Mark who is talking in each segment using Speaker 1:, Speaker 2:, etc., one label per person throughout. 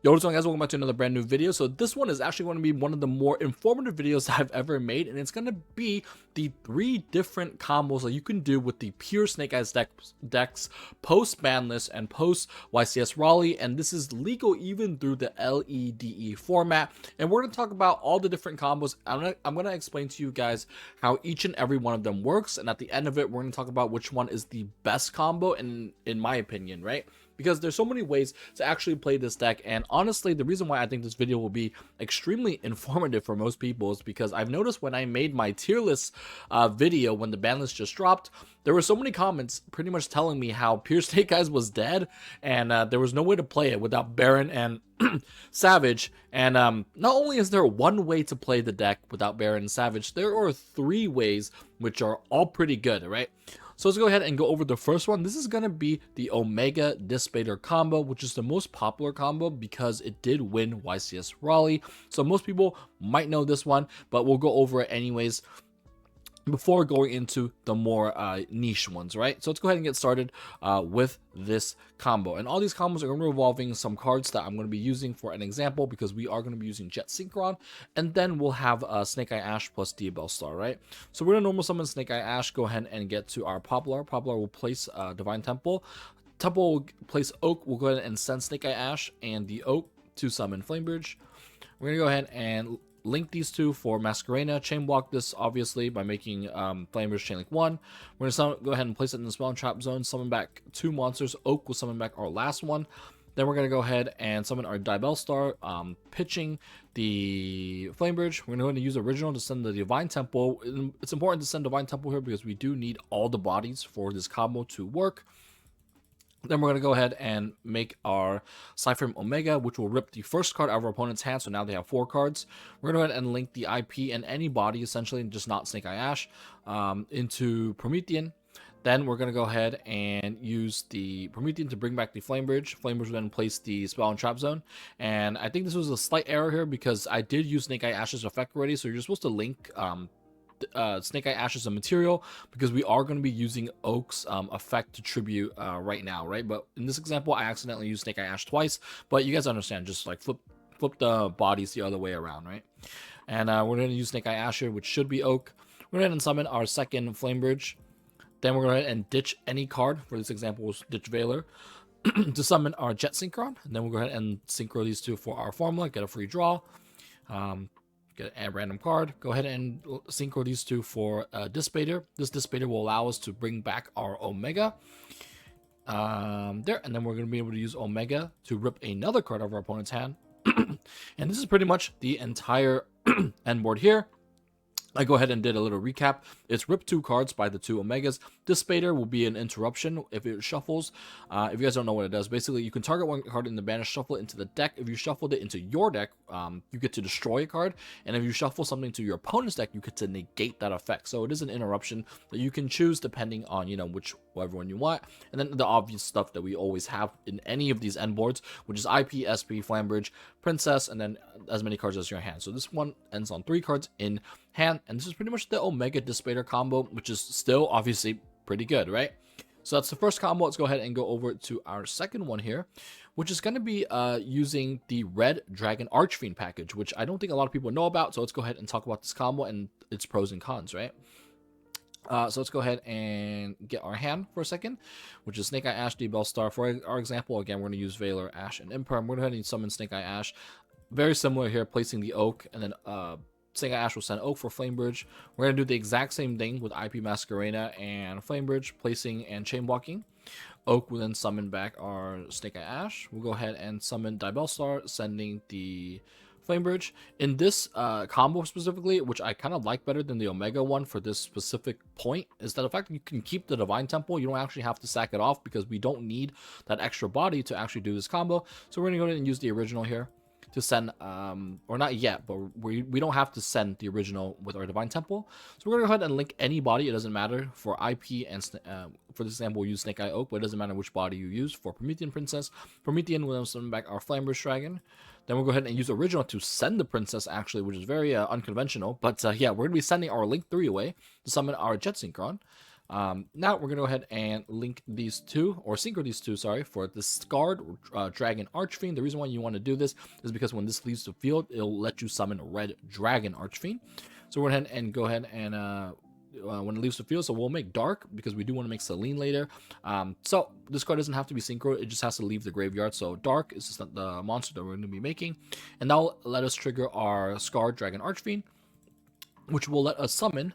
Speaker 1: Yo, what's going on, guys? Welcome back to another brand new video. So this one is actually going to be one of the more informative videos I've ever made, and it's going to be the 3 different combos that you can do with the pure Snake Eyes decks post banlist and post YCS Raleigh, and this is legal even through the LEDE format. And we're going to talk about all the different combos. I'm going to explain to you guys how each and every one of them works, and at the end of it, we're going to talk about which one is the best combo in my opinion, right? Because there's so many ways to actually play this deck, and honestly, the reason why I think this video will be extremely informative for most people is because I've noticed when I made my tier list video when the ban list just dropped, there were so many comments pretty much telling me how pure Snake Eyes was dead, and there was no way to play it without Baron and Savage. And not only is there one way to play the deck without Baron and Savage, there are 3 ways, which are all pretty good, right? So let's go ahead and go over the first one. This is going to be the Omega Dispater combo, which is the most popular combo because it did win YCS Raleigh. So most people might know this one, but we'll go over it anyways before going into the more niche ones, right? So let's go ahead and get started with this combo. And all these combos are going to be involving some cards that I'm going to be using for an example, because we are going to be using Jet Synchron, and then we'll have Snake Eye Ash plus Diabell Star, right? So we're going to normal summon Snake Eye Ash, go ahead and get to our Poplar. Poplar will place Divine Temple. Temple will place Oak. We'll go ahead and send Snake Eye Ash and the Oak to summon Flamebridge. We're going to go ahead and link these two for Masquerena. Chain block this obviously by making Flamers Chain Link 1. We're going to go ahead and place it in the spell and trap zone, summon back 2 monsters. Oak will summon back our last one. Then we're going to go ahead and summon our Diabell Star, pitching the Flamebridge. We're going to go ahead and use original to send the Divine Temple. It's important to send Divine Temple here because we do need all the bodies for this combo to work. Then we're going to go ahead and make our Cypher Omega, which will rip the first card out of our opponent's hand, so now they have 4 cards. We're going to go ahead and link the IP and any body, essentially, just not Snake Eye Ash, into Promethean. Then we're going to go ahead and use the Promethean to bring back the Flamebridge. Flamebridge will then place the Spell and Trap Zone. And I think this was a slight error here because I did use Snake Eye Ash's effect already, so you're supposed to link Snake Eye Ash as a material, because we are going to be using Oak's effect to tribute right now, right? But in this example, I accidentally used Snake Eye Ash twice, but you guys understand, just like flip the bodies the other way around, right? And we're going to use Snake Eye Ash here, which should be Oak. We're going to summon our second Flamebridge. Then we're going to go ahead and ditch any card. For this example, we'll ditch Veiler to summon our Jet Synchron. And then we'll go ahead and synchro these two for our formula, get a free draw. Get a random card. Go ahead and synchro these two for Dispater. This Dispater will allow us to bring back our Omega. There, and then we're going to be able to use Omega to rip another card out of our opponent's hand. And this is pretty much the entire end board here. I go ahead and did a little recap. It's rip 2 cards by the 2 Omegas. Dispater will be an interruption if it shuffles. If you guys don't know what it does, basically you can target 1 card in the banish, shuffle it into the deck. If you shuffled it into your deck, you get to destroy a card. And if you shuffle something to your opponent's deck, you get to negate that effect. So it is an interruption that you can choose depending on, you know, whichever one you want. And then the obvious stuff that we always have in any of these end boards, which is IP, SP, Flambridge, Princess, and then as many cards as your hand. So this one ends on 3 cards in hand, and this is pretty much the Omega Dispater combo, which is still obviously pretty good, right? So that's the first combo. Let's go ahead and go over to our second one here, which is going to be using the red Dragon Archfiend package, which I don't think a lot of people know about. So let's go ahead and talk about this combo and its pros and cons, right? So let's go ahead and get our hand for a second, which is Snake Eye Ash, Diabell Star. For our example, again, we're going to use Veiler, Ash, and Imperm. We're going to go ahead and summon Snake Eye Ash. Very similar here, placing the Oak, and then Snake Eye Ash will send Oak for Flamebridge. We're going to do the exact same thing with IP Masquerena and Flamebridge, placing and chain blocking. Oak will then summon back our Snake Eye Ash. We'll go ahead and summon Diabell Star, sending the Flamebridge. In this combo specifically, which I kind of like better than the Omega one for this specific point, is that the fact that you can keep the Divine Temple. You don't actually have to sack it off because we don't need that extra body to actually do this combo. So we're going to go ahead and use the original here to send, or not yet, but we don't have to send the original with our Divine Temple. So we're going to go ahead and link any body. It doesn't matter for IP, and for this example, we'll use Snake Eye Oak, but it doesn't matter which body you use. For Promethean Princess, Promethean will send back our Flamber's Dragon. Then we'll go ahead and use original to send the Princess, actually, which is very unconventional. But yeah, we're going to be sending our Link 3 away to summon our Jet Synchron. Now we're gonna go ahead and link these two, or synchro these two, sorry, for the Scarred Dragon Archfiend. The reason why you want to do this is because when this leaves the field, it'll let you summon Red Dragon Archfiend. So we're gonna go ahead and when it leaves the field, so we'll make Dark because we do want to make Selene later. So this card doesn't have to be synchro, it just has to leave the graveyard. So Dark is just the monster that we're going to be making, and that'll let us trigger our Scarred Dragon Archfiend, which will let us summon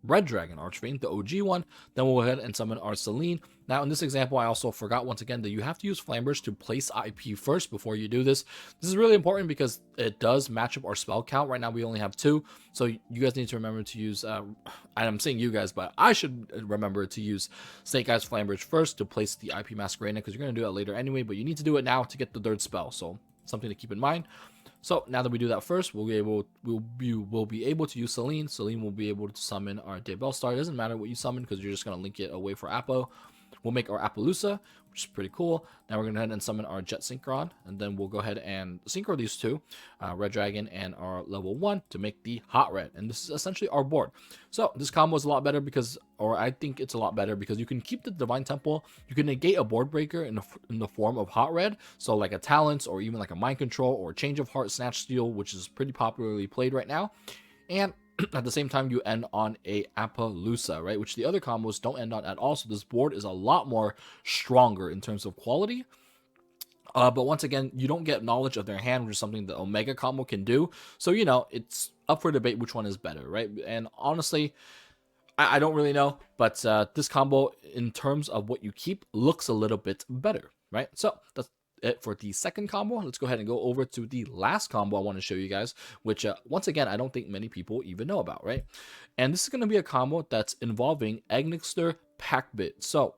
Speaker 1: Red Dragon Archfiend, the OG one. Then we'll go ahead and summon our Selene. Now in this example, I also forgot once again that you have to use Flamberge to place IP first before you do this. This is really important because it does match up our spell count. Right now we only have 2, so you guys need to remember to use, I'm saying you guys, but I should remember to use Snake Eyes Flamberge first to place the IP Masquerade, because you're going to do it later anyway, but you need to do it now to get the 3rd spell, so something to keep in mind. So now that we do that first, we'll be able to use Selene. Selene will be able to summon our Daybell Star. It doesn't matter what you summon because you're just going to link it away for Apo. We'll make our Appaloosa, which is pretty cool. Now we're going to go ahead and summon our Jet Synchron, and then we'll go ahead and synchro these two, Red Dragon and our level 1, to make the Hot Red. And this is essentially our board. So this combo is a lot better because, or I think it's a lot better because you can keep the Divine Temple. You can negate a board breaker in the form of Hot Red, so like a Talents or even like a Mind Control or Change of Heart, Snatch Steal, which is pretty popularly played right now. And at the same time, you end on a Appaloosa, right? Which the other combos don't end on at all. So this board is a lot more stronger in terms of quality. But once again, you don't get knowledge of their hand, which is something the Omega combo can do. So, you know, it's up for debate which one is better, right? And honestly, I don't really know. But this combo, in terms of what you keep, looks a little bit better, right? So that's it for the second combo. Let's go ahead and go over to the last combo I want to show you guys, which once again I don't think many people even know about, right? And this is going to be a combo that's involving Egnister Packbit. So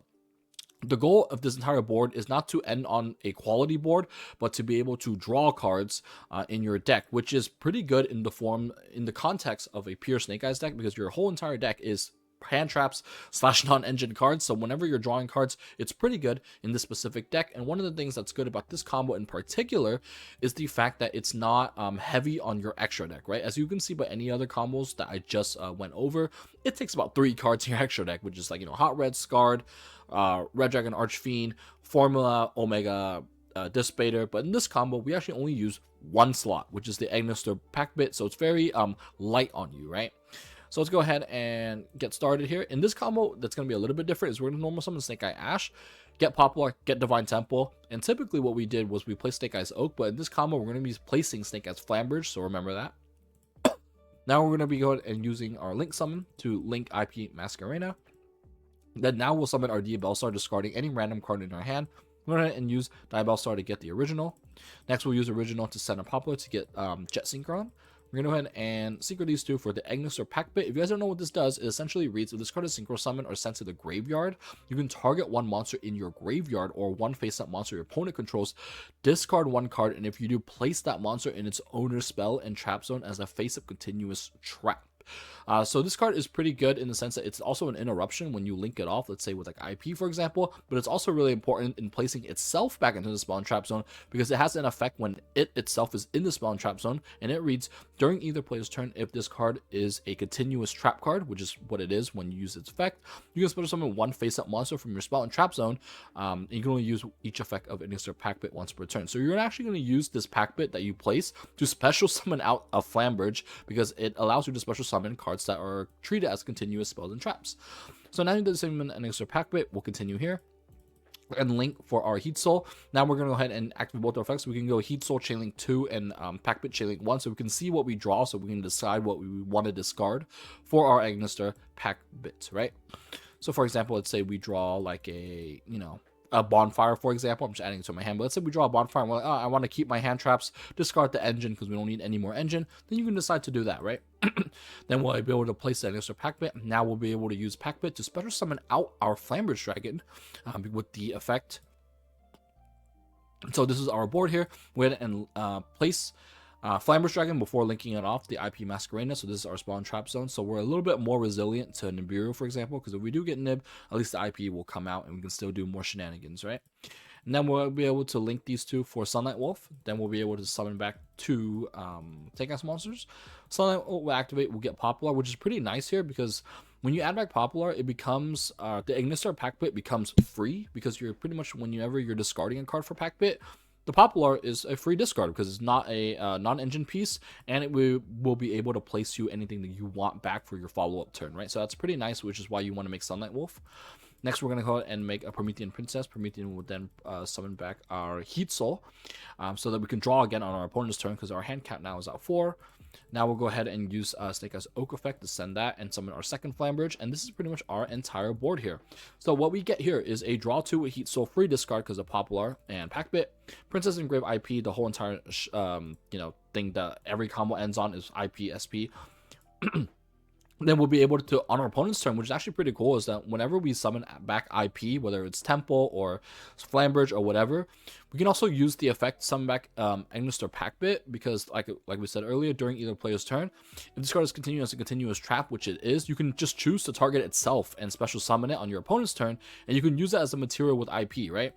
Speaker 1: the goal of this entire board is not to end on a quality board, but to be able to draw cards in your deck, which is pretty good in the context of a pure Snake Eyes deck, because your whole entire deck is hand traps / non-engine cards. So whenever you're drawing cards, it's pretty good in this specific deck. And one of the things that's good about this combo in particular is the fact that it's not heavy on your extra deck, right? As you can see by any other combos that I just went over, it takes about 3 cards in your extra deck, which is like, you know, Hot Red, Scarred, Red Dragon Archfiend, Formula, Omega, Dispater. But in this combo, we actually only use 1 slot, which is the Egnister Packbit. So it's very light on you, right? So let's go ahead and get started here. In this combo, that's going to be a little bit different, is we're going to normal summon Snake Eye Ash, get Popular, get Divine Temple, and typically what we did was we placed Snake Eyes Oak, but in this combo, we're going to be placing Snake Eyes Flamberge, so remember that. Now we're going to be going and using our Link Summon to link IP Masquerena. Then now we'll summon our Daybell Star, discarding any random card in our hand. We're going to go ahead and use Daybell Star to get the original. Next, we'll use original to send a Popular to get Jet Synchron. We're going to go ahead and synchro these two for the Egnister Packbit. If you guys don't know what this does, it essentially reads, if this card is synchro summoned or sent to the graveyard, you can target 1 monster in your graveyard or 1 face-up monster your opponent controls, discard 1 card, and if you do, place that monster in its owner's spell and trap zone as a face-up continuous trap. So this card is pretty good in the sense that it's also an interruption when you link it off, let's say with like IP for example, but it's also really important in placing itself back into the spell and trap zone, because it has an effect when it itself is in the spell and trap zone, and it reads, during either player's turn, if this card is a continuous trap card, which is what it is when you use its effect, you can special summon 1 face-up monster from your spell and trap zone, and you can only use each effect of Egnister Packbit once per turn. So you're actually going to use this Packbit that you place to special summon out a Flamberge, because it allows you to special summon cards that are treated as continuous spells and traps. So now you do the same in Egnister Packbit. We'll continue here and link for our Heat Soul. Now we're going to go ahead and activate both our effects. We can go Heat Soul Chainlink 2 and Packbit Chainlink 1, so we can see what we draw, so we can decide what we want to discard for our Egnister Packbit, right? So for example, let's say we draw like a, you know, a Bonfire, for example. I'm just adding it to my hand, but let's say we draw a Bonfire and we're like, oh, I want to keep my hand traps, discard the engine because we don't need any more engine. Then you can decide to do that, right? Then we'll be able to place that Egnister Packbit. Now we'll be able to use Packbit to special summon out our Flamberge Dragon with the effect. So this is our board here. We're going to place Flamberge Dragon before linking it off the IP Masquerena. So this is our spawn trap zone. So we're a little bit more resilient to Nibiru, for example, because if we do get Nib, at least the IP will come out and we can still do more shenanigans, right? And then we'll be able to link these two for Sunlight Wolf. Then we'll be able to summon back 2 Take Ass monsters. Sunlight Wolf will activate, we'll get Popular, which is pretty nice here because when you add back Popular, it becomes the Ignister Packbit becomes free, because you're pretty much, whenever you're discarding a card for Packbit, the Popular is a free discard because it's not a non-engine piece, and it will be able to place you anything that you want back for your follow-up turn, right? So that's pretty nice, which is why you want to make Sunlight Wolf. Next, we're going to go ahead and make a Promethean Princess. Promethean will then summon back our Heat Soul, so that we can draw again on our opponent's turn, because our hand count now is at 4. Now we'll go ahead and use Snake Eyes Oak effect to send that and summon our second Flambridge, and this is pretty much our entire board here. So what we get here is a draw 2 with Heat Soul, free discard because of Popular and Packbit. Princess Engrave IP, the whole entire thing that every combo ends on is IP SP. Then we'll be able to, on our opponent's turn, which is actually pretty cool, is that whenever we summon back IP, whether it's Temple or Flambridge or whatever, we can also use the effect to summon back Ignister Packbit, because like we said earlier, during either player's turn, if this card is continuing as a continuous trap, which it is, you can just choose to target itself and special summon it on your opponent's turn, and you can use that as a material with IP, right?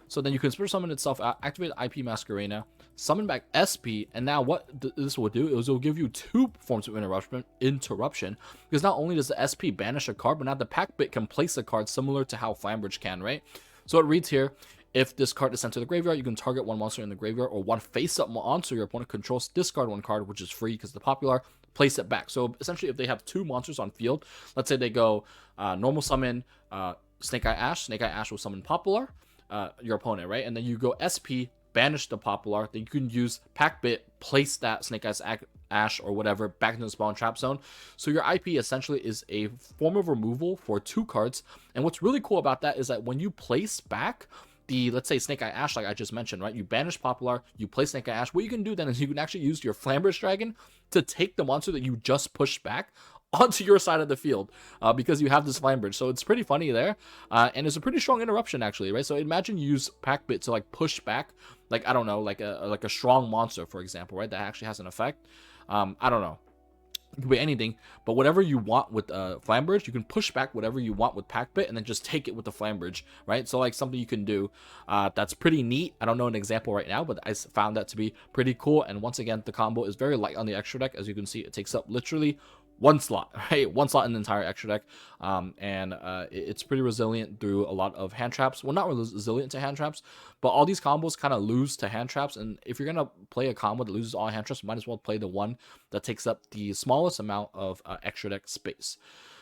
Speaker 1: So then you can special summon itself out, activate IP Masquerena, summon back SP, and now what this will do is it will give you 2 forms of interruption, because not only does the SP banish a card, but now the Packbit can place a card similar to how Flambridge can, right? So it reads here, if this card is sent to the graveyard, you can target 1 monster in the graveyard or 1 face-up monster your opponent controls, discard 1 card, which is free because the Popular, place it back. So essentially, if they have 2 monsters on field, let's say they go normal summon Snake Eye Ash will summon Popular, your opponent, right? And then you go SP, banish the Popular, then you can use Packbit, place that Snake Eyes Ash or whatever back into the spawn trap zone. So your IP essentially is a form of removal for 2 cards. And what's really cool about that is that when you place back the, let's say, Snake Eye Ash, like I just mentioned, right? You banish Popular, you play Snake Eye Ash. What you can do then is you can actually use your Flambridge Dragon to take the monster that you just pushed back onto your side of the field, because you have this Flambridge. So it's pretty funny there, and it's a pretty strong interruption actually, right? So imagine you use Packbit to like push back, like I don't know, like a strong monster, for example, right? That actually has an effect. I don't know. It could be anything, but whatever you want with Flambridge, you can push back whatever you want with Packbit and then just take it with the Flambridge, right? So like something you can do that's pretty neat. I don't know an example right now, but I found that to be pretty cool. And once again, the combo is very light on the extra deck. As you can see, it takes up literally 1 slot, right? 1 slot in the entire extra deck, and it's pretty resilient through a lot of hand traps. Well, not resilient to hand traps, but all these combos kind of lose to hand traps, and if you're gonna play a combo that loses all hand traps, you might as well play the one that takes up the smallest amount of extra deck space.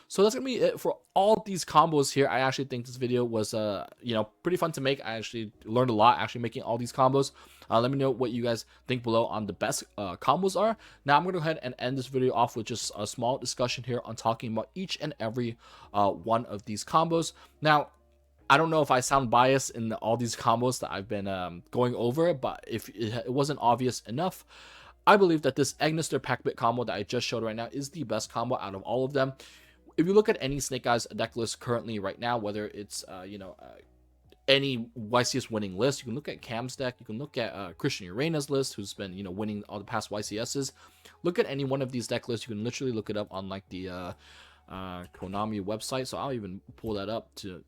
Speaker 1: So that's gonna be it for all these combos here. I actually think this video was pretty fun to make. I actually learned a lot actually making all these combos. Let me know what you guys think below on the best combos are. Now I'm gonna go ahead and end this video off with just a small discussion here on talking about each and every one of these combos. Now, I don't know if I sound biased in all these combos that I've been going over, but if it wasn't obvious enough, I believe that this Ignister Packbit combo that I just showed right now is the best combo out of all of them. If you look at any Snake Eyes deck list currently right now, whether it's any YCS winning list, you can look at Cam's deck, you can look at Christian Urena's list, who's been winning all the past YCSs. Look at any one of these deck lists. You can literally look it up on like the Konami website. So I'll even pull that up to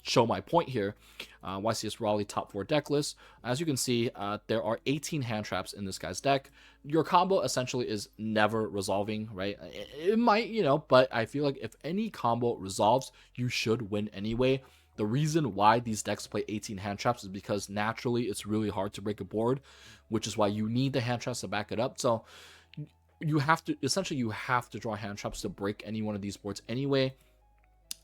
Speaker 1: show my point here. YCS Raleigh top 4 deck list. As you can see, there are 18 hand traps in this guy's deck. Your combo essentially is never resolving, right? It might, but I feel like if any combo resolves, you should win anyway. The reason why these decks play 18 hand traps is because naturally it's really hard to break a board, which is why you need the hand traps to back it up. So you have to draw hand traps to break any one of these boards anyway.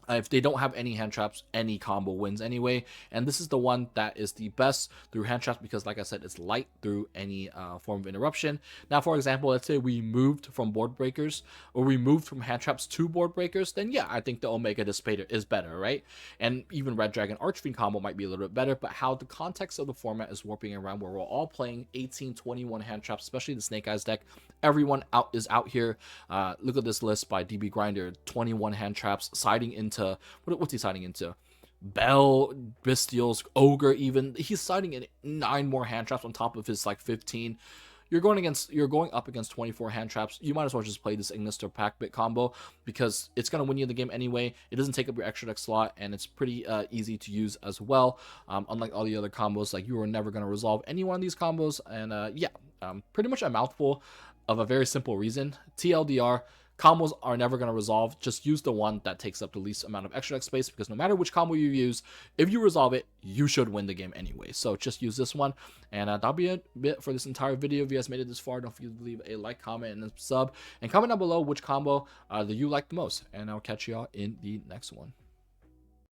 Speaker 1: If they don't have any hand traps, any combo wins anyway. And this is the one that is the best through hand traps because, like I said, it's light through any form of interruption. Now, for example, let's say we moved from board breakers or we moved from hand traps to board breakers, then yeah, I think the Omega Dispater is better, right? And even Red Dragon Archfiend combo might be a little bit better, but how the context of the format is warping around where we're all playing 18, 21 hand traps, especially the Snake Eyes deck. Everyone is out here. Look at this list by DB Grinder, 21 hand traps, siding into what's he siding into? Bell, Bestials, Ogre even. He's siding in 9 more hand traps on top of his like 15. You're going up against 24 hand traps. You might as well just play this Ignister Packbit combo because it's going to win you the game anyway. It doesn't take up your extra deck slot and it's pretty easy to use as well. Unlike all the other combos, like you are never going to resolve any one of these combos. And pretty much a mouthful of a very simple reason. TLDR, combos are never going to resolve. Just use the one that takes up the least amount of extra deck space, because no matter which combo you use, if you resolve it, you should win the game anyway. So just use this one. And that'll be it for this entire video. If you guys made it this far, don't forget to leave a like, comment, and a sub, and comment down below which combo that you like the most, and I'll catch y'all in the next one.